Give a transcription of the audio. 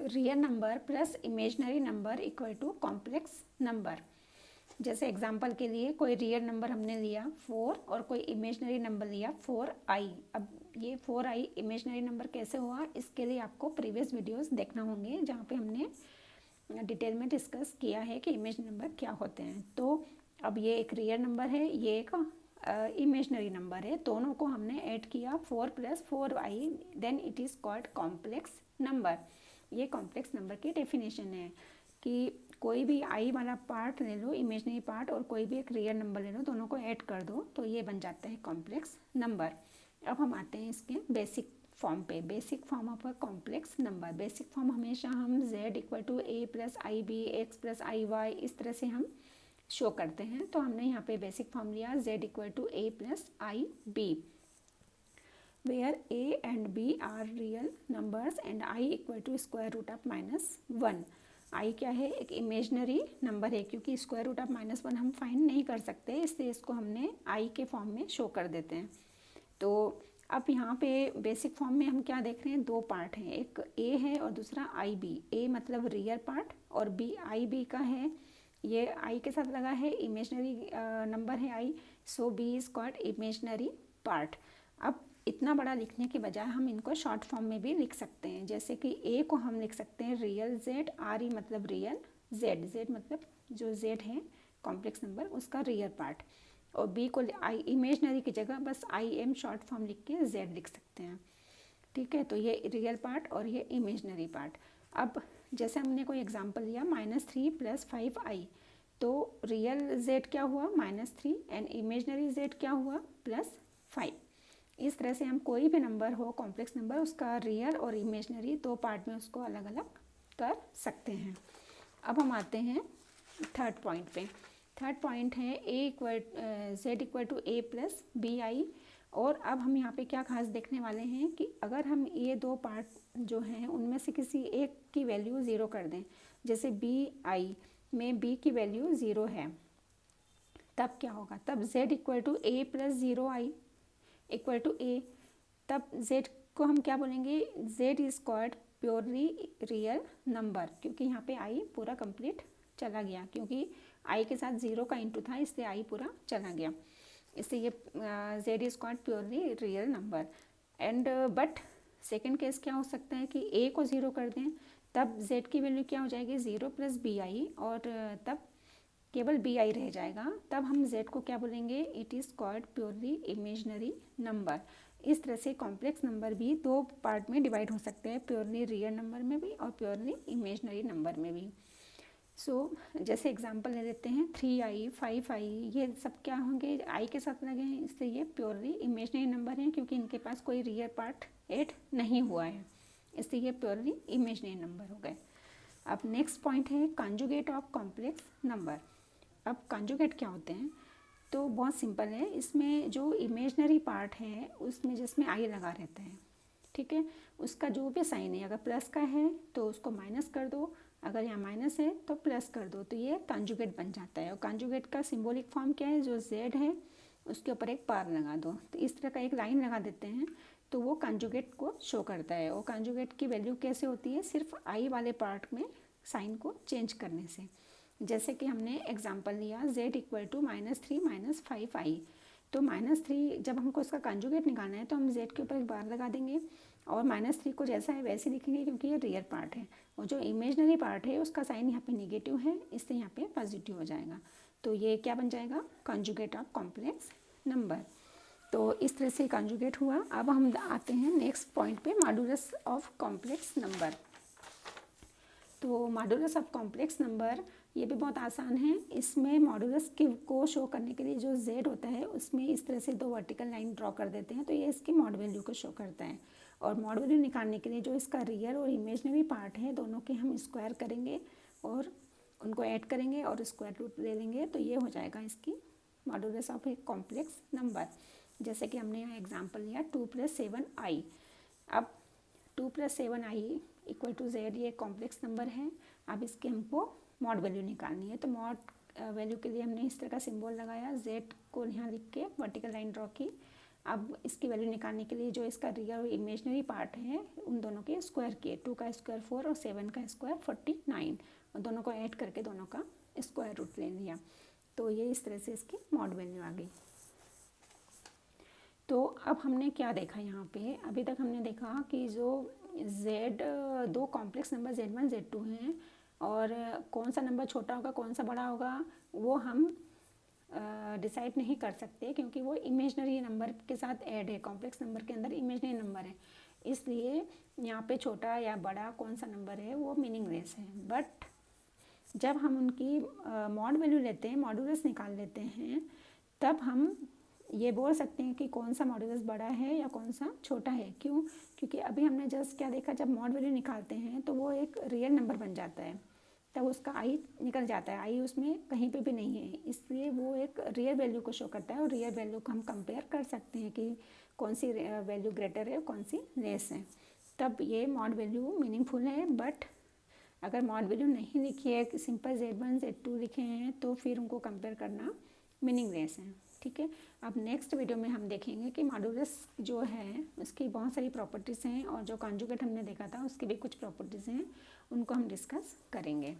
Real number plus imaginary number equal to complex number. जैसे example के लिए कोई रियल नंबर हमने लिया 4 और कोई इमेजनरी नंबर लिया 4i। अब ये 4i इमेजनरी नंबर कैसे हुआ, इसके लिए आपको प्रीवियस वीडियोस देखना होंगे जहाँ पे हमने डिटेल में डिस्कस किया है कि इमेज नंबर क्या होते हैं। तो अब ये एक रियल नंबर है, ये एक इमेजनरी नंबर है, दोनों को हमने ऐड किया 4 + 4i, then it is called complex number. ये कॉम्प्लेक्स नंबर की डेफिनेशन है कि कोई भी आई वाला पार्ट ले लो, इमेजनरी पार्ट, और कोई भी एक रियल नंबर ले लो, दोनों को ऐड कर दो तो ये बन जाता है कॉम्प्लेक्स नंबर। अब हम आते हैं इसके बेसिक फॉर्म पे। Basic form of a complex number. Basic form हमेशा हम z = a + ib x + iy इस तरह से हम शो करते हैं। तो हमने यहाँ पे बेसिक फॉर्म लिया z = a + ib, where a and b are real numbers and i = √(-1). i क्या है, एक इमेजनरी नंबर है, क्योंकि √(-1) हम फाइंड नहीं कर सकते, इसलिए इसको हमने i के फॉर्म में शो कर देते हैं। तो अब यहाँ पे बेसिक फॉर्म में हम क्या देख रहे हैं, दो पार्ट हैं, एक a है और दूसरा ib। a मतलब रियल पार्ट और b ib का है, ये i के साथ लगा है, इमेजनरी नंबर है i, so b is called imaginary part. अब इतना बड़ा लिखने के बजाय हम इनको शॉर्ट फॉर्म में भी लिख सकते हैं, जैसे कि a को हम लिख सकते हैं रियल z, r e मतलब रियल, z मतलब जो z है कॉम्प्लेक्स नंबर उसका रियल पार्ट, और b को i इमेजनरी की जगह बस i m शॉर्ट फॉर्म लिख के z लिख सकते हैं। ठीक है, तो ये रियल पार्ट और ये इमेजनरी पार्ट। अब जैसे हमने कोई एग्जांपल लिया -3 + 5i, तो रियल z क्या हुआ -3 एंड इमेजनरी z क्या हुआ +5। इस तरह से हम कोई भी नंबर हो कॉम्प्लेक्स नंबर, उसका रियल और इमेजनरी दो पार्ट में उसको अलग अलग कर सकते हैं। अब हम आते हैं थर्ड पॉइंट पे। थर्ड पॉइंट है z = a + bi। और अब हम यहाँ पे क्या खास देखने वाले हैं कि अगर हम ये दो पार्ट जो हैं उनमें से किसी एक की वैल्यू 0 कर दें, जैसे bi में b की वैल्यू 0 है, तब क्या होगा, तब z = a + 0i = a, तब z को हम क्या बोलेंगे, z is called purely real number, क्योंकि यहाँ पे i पूरा कंप्लीट चला गया, क्योंकि i के साथ 0 का इंटू था इसलिए i पूरा चला गया, इसलिए ये z is called purely real number. And but second case क्या हो सकता है कि a को 0 कर दें, तब z की वैल्यू क्या हो जाएगी 0 + bi, और तब केवल bi रह जाएगा, तब हम z को क्या बोलेंगे, it is called purely imaginary number. इस तरह से कॉम्प्लेक्स नंबर भी दो पार्ट में डिवाइड हो सकते हैं, प्योरली रियल नंबर में भी और प्योरली इमेजनरी नंबर में भी। जैसे एग्जांपल ले लेते हैं 3i 5i, ये सब क्या होंगे, i के साथ लगे हैं, इससे ये प्योरली इमेजनरी नंबर हैं, क्योंकि इनके पास कोई रियल पार्ट ऐड नहीं हुआ है, इसलिए ये प्योरली इमेजनरी नंबर हो गए। अब नेक्स्ट पॉइंट है कॉन्जुगेट ऑफ कॉम्प्लेक्स नंबर। अब कॉन्जुगेट क्या होते हैं, तो बहुत सिंपल है, इसमें जो इमेजनरी पार्ट है उसमें जिसमें i लगा रहता है, ठीक है, उसका जो भी साइन है, अगर प्लस का है तो उसको माइनस कर दो, अगर यहाँ माइनस है तो प्लस कर दो, तो ये कॉन्जुगेट बन जाता है। और कॉन्जुगेट का सिंबॉलिक फॉर्म क्या है, जो z है उसके ऊपर एक पार लगा दो, तो इस तरह का एक लाइन लगा देते हैं, तो वो कॉन्जुगेट को शो करता है। और कॉन्जुगेट की वैल्यू कैसे होती है, सिर्फ i वाले पार्ट में साइन को चेंज करने से। जैसे कि हमने एग्जाम्पल लिया z = -3 - 5i, तो -3 जब हमको इसका कॉन्जुगेट निकालना है तो हम z के ऊपर एक बार लगा देंगे, और -3 को जैसा है वैसे लिखेंगे, क्योंकि ये रियल पार्ट है, और जो इमेजनरी पार्ट है उसका साइन यहाँ पे नेगेटिव है, इससे यहाँ पे पॉजिटिव हो जाएगा, तो ये क्या बन जाएगा, कॉन्जुगेट ऑफ कॉम्प्लेक्स नंबर। तो इस तरह से कॉन्जुगेट हुआ। अब हम आते हैं नेक्स्ट पॉइंट पे, मॉडुलस ऑफ कॉम्प्लेक्स नंबर। तो मॉडुलस ऑफ कॉम्प्लेक्स नंबर ये भी बहुत आसान है। इसमें मॉडुलस को शो करने के लिए जो z होता है उसमें इस तरह से दो वर्टिकल लाइन ड्रॉ कर देते हैं, तो ये इसकी मॉड वैल्यू को शो करता है। और मॉड वैल्यू निकालने के लिए जो इसका रियल और इमेजनरी पार्ट है दोनों के हम स्क्वायर करेंगे और उनको ऐड करेंगे और स्क्वायर रूट ले लेंगे, तो ये हो जाएगा इसकी modulus of a complex number. जैसे कि हमने यहाँ एग्जाम्पल लिया 2 + 7i। अब 2 + 7i = z, ये कॉम्प्लेक्स नंबर है। अब इसके हमको मॉड वैल्यू निकालनी है, तो मॉड वैल्यू के लिए हमने इस तरह का सिंबल लगाया, z को यहाँ लिख के वर्टिकल लाइन ड्रॉ की, अब इसकी वैल्यू निकालने के लिए जो इसका रियल और इमेजनरी पार्ट है उन दोनों के स्क्वायर किए, 2 का स्क्वायर 4 और 7 का स्क्वायर 49, और दोनों को ऐड करके दोनों का स्क्वायर रूट ले लिया। तो ये इस तरह से इसकी मॉड वैल्यू आ गई। तो अब हमने क्या देखा यहाँ पे, अभी तक हमने देखा कि जो दो कॉम्प्लेक्स नंबर Z1 Z2 हैं और कौन सा नंबर छोटा होगा कौन सा बड़ा होगा वो हम डिसाइड नहीं कर सकते, क्योंकि वो इमेजनरी नंबर के साथ ऐड है, कॉम्प्लेक्स नंबर के अंदर इमेजनरी नंबर है, इसलिए यहाँ पे छोटा या बड़ा कौन सा नंबर है वो मीनिंगलेस है। बट जब हम उनकी मॉड वैल्यू लेते हैं, मॉडुलस निकाल लेते हैं, तब हम ये बोल सकते हैं कि कौन सा मॉडुलस बड़ा है या कौन सा छोटा है। क्यों? क्योंकि अभी हमने जस्ट क्या देखा, जब मॉड वैल्यू निकालते हैं तो वो एक रियल नंबर बन जाता है, तब उसका आई निकल जाता है, आई उसमें कहीं पे भी नहीं है, इसलिए वो एक रियल वैल्यू को शो करता है और रियल वैल्यू को हम कंपेयर कर सकते हैं कि कौन सी वैल्यू ग्रेटर है कौन सी लेस है, तब ये मॉड वैल्यू मीनिंगफुल है। बट अगर मॉड वैल्यू नहीं लिखी है, सिंपल Z1 Z2 लिखे हैं, तो फिर उनको कंपेयर करना मीनिंगलेस है। ठीक है, अब नेक्स्ट वीडियो में हम देखेंगे कि मॉडुलस जो है उसकी बहुत सारी प्रॉपर्टीज़ हैं और जो कॉन्जुगेट हमने देखा था उसकी भी कुछ प्रॉपर्टीज़ हैं, उनको हम डिस्कस करेंगे।